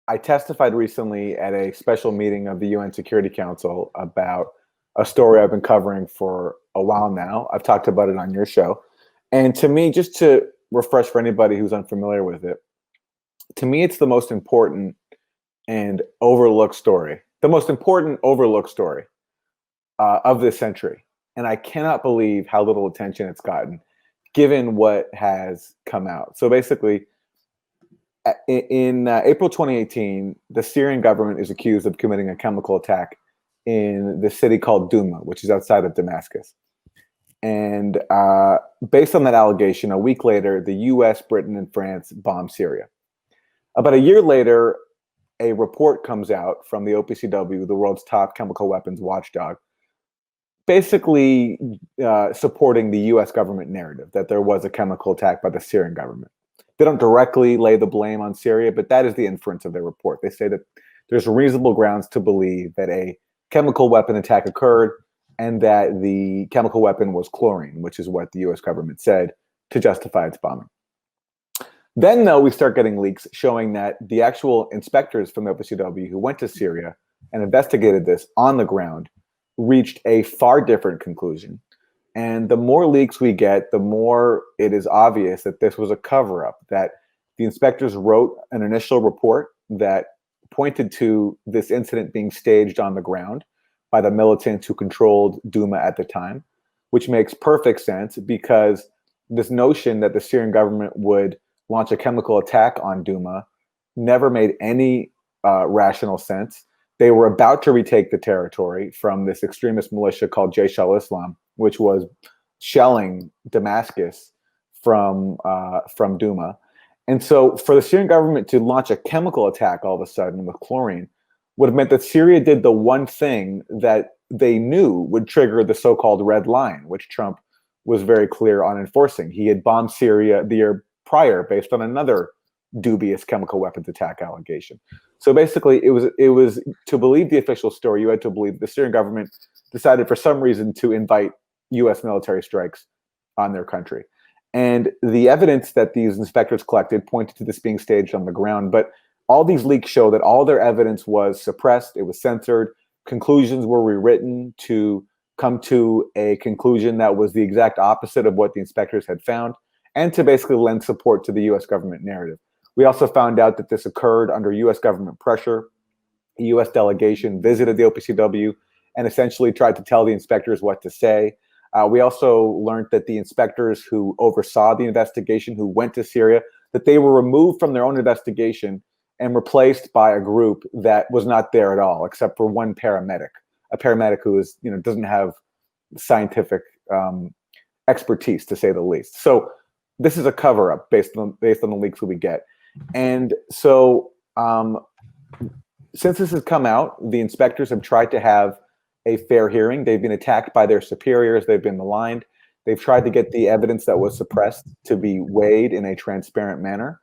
I testified recently at a special meeting of the UN Security Council about a story I've been covering for a while now. I've talked about it on your show. And to me, just to refresh for anybody who's unfamiliar with it, to me, it's the most important and overlooked story, the most important overlooked story of this century. And I cannot believe how little attention it's gotten, given what has come out. So basically, in April 2018, the Syrian government is accused of committing a chemical attack in the city called Douma, which is outside of Damascus. And based on that allegation, a week later, the US, Britain, and France bombed Syria. About a year later, a report comes out from the OPCW, the world's top chemical weapons watchdog, basically supporting the US government narrative that there was a chemical attack by the Syrian government. They don't directly lay the blame on Syria, but that is the inference of their report. They say that there's reasonable grounds to believe that a chemical weapon attack occurred and that the chemical weapon was chlorine, which is what the US government said to justify its bombing. Then, though, we start getting leaks showing that the actual inspectors from the OPCW who went to Syria and investigated this on the ground reached a far different conclusion. And the more leaks we get, the more it is obvious that this was a cover-up, that the inspectors wrote an initial report that pointed to this incident being staged on the ground by the militants who controlled Douma at the time, which makes perfect sense because this notion that the Syrian government would launch a chemical attack on Douma never made any rational sense. They were about to retake the territory from this extremist militia called Jaish al-Islam, which was shelling Damascus from Douma. And so for the Syrian government to launch a chemical attack all of a sudden with chlorine would have meant that Syria did the one thing that they knew would trigger the so-called red line, which Trump was very clear on enforcing. He had bombed Syria the year prior based on another dubious chemical weapons attack allegation. So basically, it was to believe the official story, you had to believe the Syrian government decided for some reason to invite U.S. military strikes on their country. And the evidence that these inspectors collected pointed to this being staged on the ground. But all these leaks show that all their evidence was suppressed, it was censored, conclusions were rewritten to come to a conclusion that was the exact opposite of what the inspectors had found, and to basically lend support to the U.S. government narrative. We also found out that this occurred under U.S. government pressure. A U.S. delegation visited the OPCW and essentially tried to tell the inspectors what to say. We also learned that the inspectors who oversaw the investigation, who went to Syria, that they were removed from their own investigation and replaced by a group that was not there at all, except for one paramedic, a paramedic who is, doesn't have scientific expertise, to say the least. So this is a cover-up based on the leaks that we get. And so since this has come out, the inspectors have tried to have a fair hearing. They've been attacked by their superiors. They've been maligned. They've tried to get the evidence that was suppressed to be weighed in a transparent manner.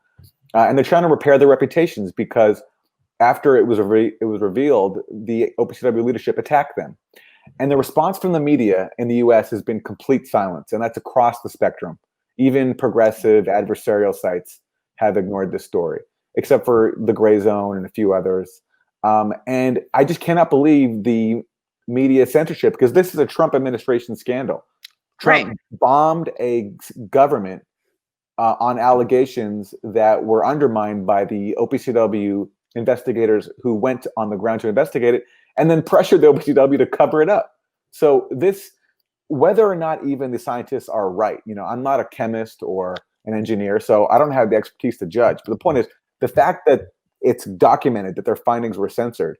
And they're trying to repair their reputations because after it was revealed, the OPCW leadership attacked them. And the response from the media in the US has been complete silence. And that's across the spectrum. Even progressive adversarial sites have ignored this story, except for the Gray Zone and a few others. And I just cannot believe the media censorship, because this is a Trump administration scandal. Trump bombed a government on allegations that were undermined by the OPCW investigators who went on the ground to investigate it, and then pressured the OPCW to cover it up. So this, whether or not even the scientists are right, I'm not a chemist or an engineer, so I don't have the expertise to judge. But the point is, the fact that it's documented that their findings were censored,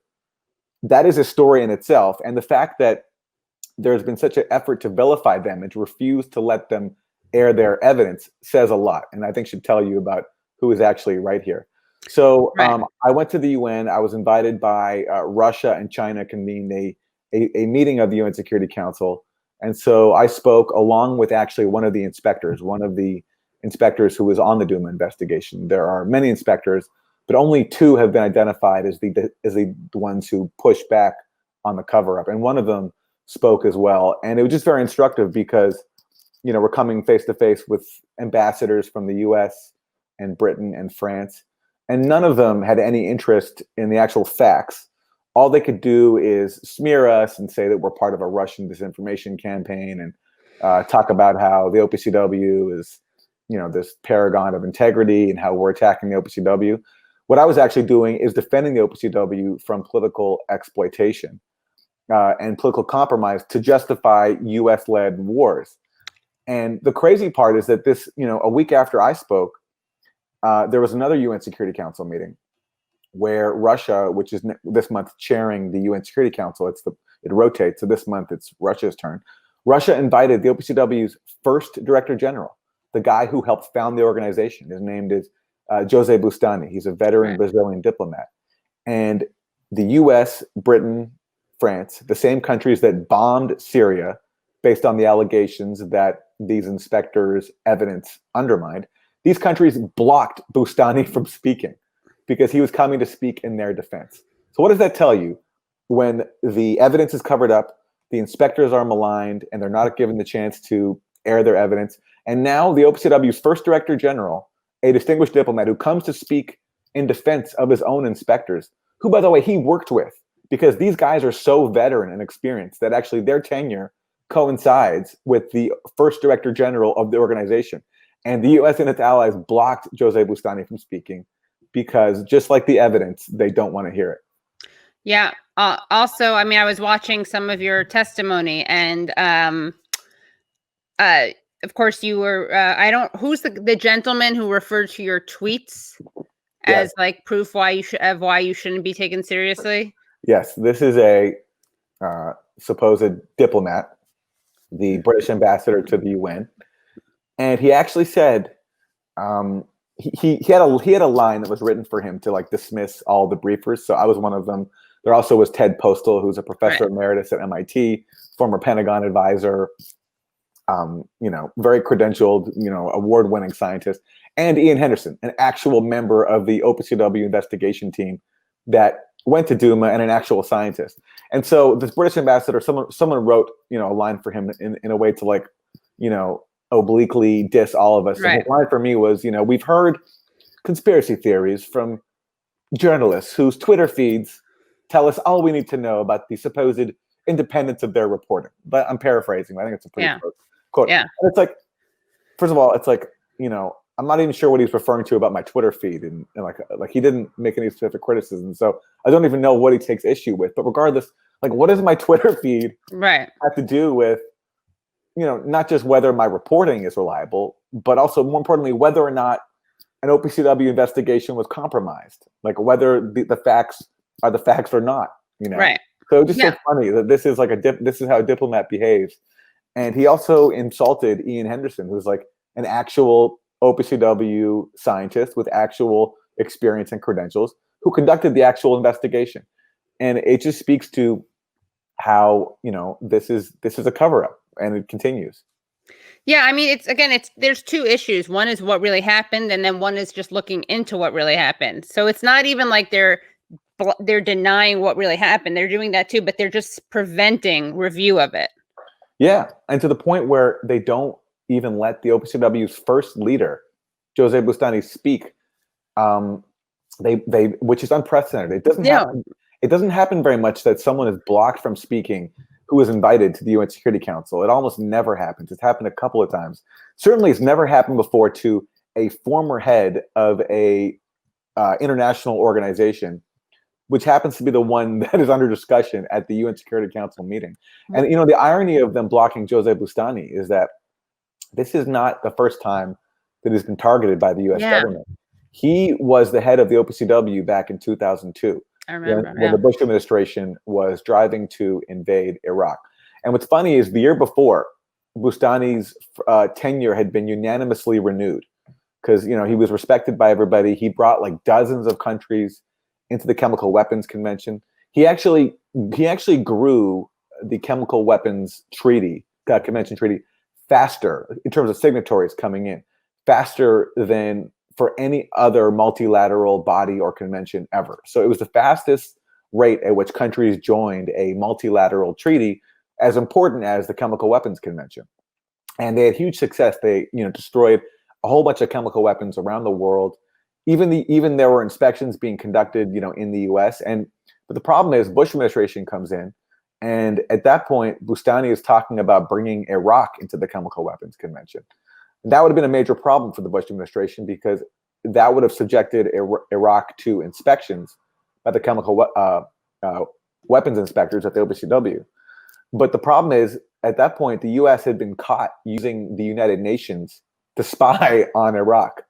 that is a story in itself. And the fact that there's been such an effort to vilify them and to refuse to let them air their evidence says a lot. And I think should tell you about who is actually right here. So I went to the UN. I was invited by Russia and China convened a meeting of the UN Security Council. And so I spoke along with actually one of the inspectors who was on the Douma investigation. There are many inspectors, but only two have been identified as the ones who pushed back on the cover-up. And one of them spoke as well. And it was just very instructive because, we're coming face to face with ambassadors from the US and Britain and France. and none of them had any interest in the actual facts. All they could do is smear us and say that we're part of a Russian disinformation campaign, and talk about how the OPCW is, this paragon of integrity and how we're attacking the OPCW. What I was actually doing is defending the OPCW from political exploitation and political compromise to justify U.S.-led wars. And the crazy part is that this, a week after I spoke, there was another UN Security Council meeting where Russia, which is this month chairing the UN Security Council, it rotates. So this month it's Russia's turn. Russia invited the OPCW's first director general, the guy who helped found the organization. His name is Jose Bustani. He's a veteran Brazilian diplomat. And the US, Britain, France, the same countries that bombed Syria based on the allegations that these inspectors' evidence undermined, these countries blocked Bustani from speaking because he was coming to speak in their defense. So what does that tell you? When the evidence is covered up, the inspectors are maligned, and they're not given the chance to air their evidence. And now the OPCW's first director general, a distinguished diplomat who comes to speak in defense of his own inspectors, who, by the way, he worked with, because these guys are so veteran and experienced that actually their tenure coincides with the first director general of the organization. And the US and its allies blocked Jose Bustani from speaking because, just like the evidence, they don't want to hear it. Yeah. Also, I mean, I was watching some of your testimony, and of course you were, who's the gentleman who referred to your tweets as like proof why you shouldn't be taken seriously? Yes, this is a supposed diplomat, the British ambassador to the UN, and he actually said he had a line that was written for him to like dismiss all the briefers. So I was one of them. There also was Ted Postel, who's a professor emeritus at MIT, former Pentagon advisor, very credentialed, award-winning scientist, and Ian Henderson, an actual member of the OPCW investigation team that went to Douma, and an actual scientist. And so this British ambassador, someone wrote, a line for him in a way to like, obliquely diss all of us. And the line for me was, we've heard conspiracy theories from journalists whose Twitter feeds tell us all we need to know about the supposed independence of their reporting. But I'm paraphrasing. I think it's a pretty close quote. Yeah. And it's like, first of all, it's like, I'm not even sure what he's referring to about my Twitter feed, and like he didn't make any specific criticism, so I don't even know what he takes issue with. But regardless, like, what does my Twitter feed have to do with, not just whether my reporting is reliable, but also more importantly, whether or not an OPCW investigation was compromised, like whether the facts are the facts or not, So just so funny that this is like this is how a diplomat behaves. And he also insulted Ian Henderson, who's like an actual OPCW scientist with actual experience and credentials, who conducted the actual investigation. And it just speaks to how, this is a cover-up, and it continues. Yeah, I mean, there's two issues. One is what really happened, and then one is just looking into what really happened. So it's not even like they're denying what really happened. They're doing that too, but they're just preventing review of it. Yeah, and to the point where they don't even let the OPCW's first leader, Jose Bustani, speak. Which is unprecedented. It doesn't happen very much that someone is blocked from speaking who is invited to the UN Security Council. It almost never happens. It's happened a couple of times. Certainly, it's never happened before to a former head of a international organization, which happens to be the one that is under discussion at the UN Security Council meeting. And the irony of them blocking Jose Bustani is that this is not the first time that he's been targeted by the U.S. government. He was the head of the OPCW back in 2002. I remember. When the Bush administration was driving to invade Iraq. And what's funny is the year before, Bustani's tenure had been unanimously renewed because, he was respected by everybody. He brought like dozens of countries into the Chemical Weapons Convention. He actually grew the Chemical Weapons Convention Treaty faster in terms of signatories coming in, faster than for any other multilateral body or convention ever. So it was the fastest rate at which countries joined a multilateral treaty as important as the Chemical Weapons Convention. And they had huge success. They, destroyed a whole bunch of chemical weapons around the world. even there were inspections being conducted, in the U.S. But the problem is Bush administration comes in, and at that point, Boustany is talking about bringing Iraq into the Chemical Weapons Convention. And that would have been a major problem for the Bush administration because that would have subjected Iraq to inspections by the chemical weapons inspectors at the OPCW. But the problem is, at that point, the U.S. had been caught using the United Nations to spy on Iraq.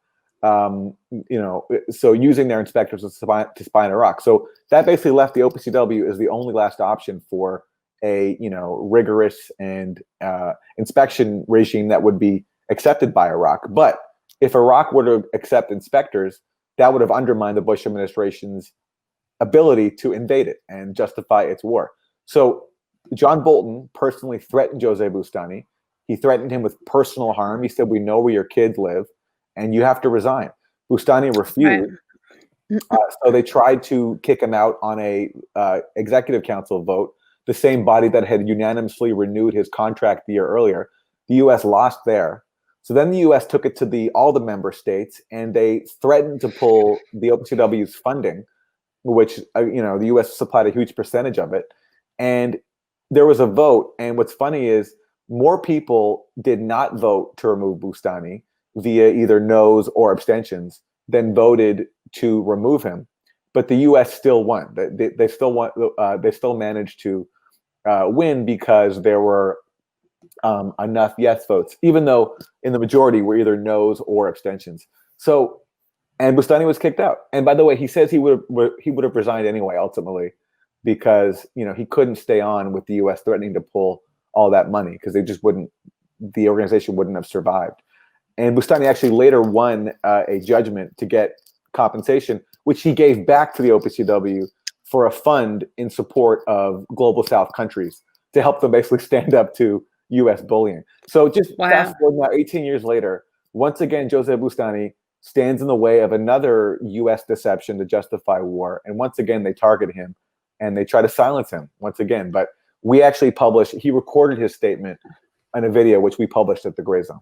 So using their inspectors to spy on Iraq. So that basically left the OPCW as the only last option for a rigorous and inspection regime that would be accepted by Iraq. But if Iraq were to accept inspectors, that would have undermined the Bush administration's ability to invade it and justify its war. So John Bolton personally threatened Jose Boustany. He threatened him with personal harm. He said, "We know where your kids live, and you have to resign." Boustany refused. So they tried to kick him out on a executive council vote, the same body that had unanimously renewed his contract the year earlier. The U.S. lost there. So then the U.S. took it to all the member states, and they threatened to pull the OPCW's funding, which the U.S. supplied a huge percentage of it. And there was a vote, and what's funny is more people did not vote to remove Boustany via either no's or abstentions than voted to remove him. But the U.S. still won. They still won. They still managed to win because there were enough yes votes, even though in the majority were either no's or abstentions. So, and Boustany was kicked out. And by the way, he says he would have resigned anyway ultimately, because he couldn't stay on with the U.S. threatening to pull all that money because the organization wouldn't have survived. And Boustany actually later won a judgment to get compensation, which he gave back to the OPCW for a fund in support of Global South countries to help them basically stand up to U.S. bullying. So just fast forward now, 18 years later, once again, Jose Boustany stands in the way of another U.S. deception to justify war. And once again, they target him and they try to silence him once again. But we actually he recorded his statement in a video, which we published at the Gray Zone.